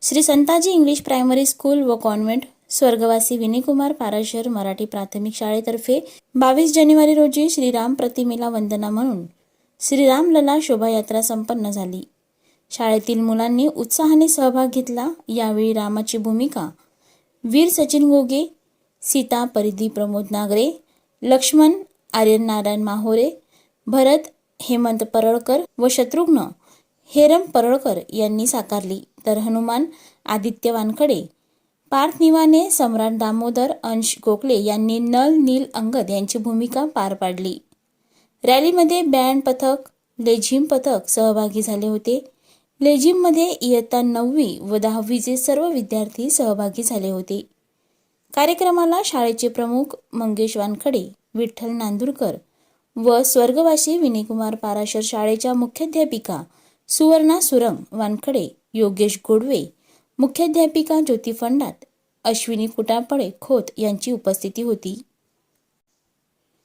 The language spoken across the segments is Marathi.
Shri Santaji English primary school व कॉन्व्हेंट स्वर्गवासी विनयकुमार पाराशर मराठी प्राथमिक शाळेतर्फे 22 जानेवारी रोजी श्रीराम प्रतिमेला वंदना म्हणून श्रीराम लला शोभायात्रा संपन्न झाली। शाळेतील मुलांनी उत्साहाने सहभाग घेतला। यावेळी रामाची भूमिका वीर सचिन गोगे, सीता परिधी प्रमोद नागरे, लक्ष्मण आर्यनारायण माहोरे, भरत हेमंत परळकर व शत्रुघ्न हेरम परळकर यांनी साकारली, तर हनुमान आदित्य वानखडे, पार्थ निवाने, सम्राट दामोदर अंश गोखले यांनी नल नील अंगद यांची भूमिका पार पाडली। रॅलीमध्ये बँड पथक, लेझिम पथक सहभागी झाले होते। लेझिममध्ये इयत्ता 9वी व 10वीचे सर्व विद्यार्थी सहभागी झाले होते। कार्यक्रमाला शाळेचे प्रमुख मंगेश वानखडे, विठ्ठल नांदुरकर व स्वर्गवासी विनयकुमार पाराशर शाळेच्या मुख्याध्यापिका सुवर्णा सुरंग वानखडे, योगेश गोडवे, मुख्याध्यापिका ज्योती फंडात, अश्विनी कुटापळे खोत यांची उपस्थिती होती।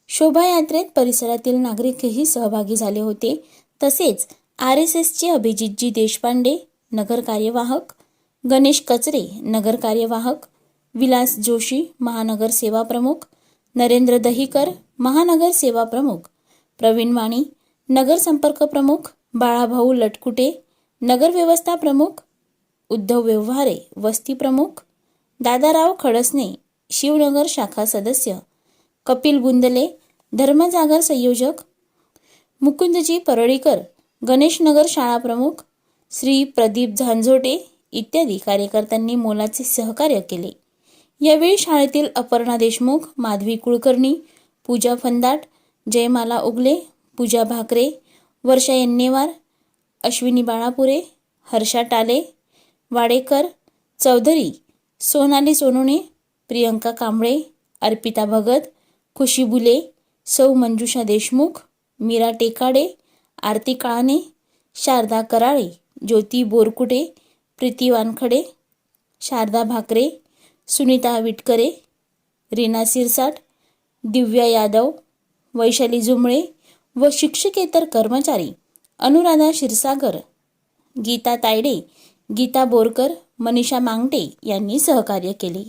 शोभायात्रेत परिसरातील नागरिकही सहभागी झाले होते। तसेच RSSचे अभिजितजी देशपांडे नगर कार्यवाहक, गणेश कचरे नगर कार्यवाहक, विलास जोशी महानगर सेवा प्रमुख, नरेंद्र दहीकर महानगर सेवा प्रमुख, प्रवीण वाणी नगर संपर्क प्रमुख, बाळाभाऊ लटकुटे नगर व्यवस्था प्रमुख, उद्धव व्यवहारे वस्ती प्रमुख, दादाराव खडसने शिवनगर शाखा सदस्य, कपिल बुंदले धर्मजागर संयोजक, मुकुंदजी परळीकर गणेशनगर शाळा प्रमुख, श्री प्रदीप झांझोटे इत्यादी कार्यकर्त्यांनी मोलाचे सहकार्य केले। यावेळी शाळेतील अपर्णा देशमुख, माधवी कुलकर्णी, पूजा फंदाट, जयमाला उगले, पूजा भाकरे, वर्षा यन्नेवार, अश्विनी बाळापुरे, हर्षा टाले, वाडेकर, चौधरी, सोनाली सोनोने, प्रियंका कांबळे, अर्पिता भगत, खुशी बुले, सौ मंजुषा देशमुख, मीरा टेकाडे, आरती काळाने, शारदा कराळे, ज्योती बोरकुटे, प्रीती वानखडे, शारदा भाकरे, सुनीता विटकरे, रीना सिरसाट, दिव्या यादव, वैशाली जुमळे व शिक्षकेतर कर्मचारी अनुराधा क्षीरसागर, गीता तायडे, गीता बोरकर, मनीषा मांगटे यांनी सहकार्य केले।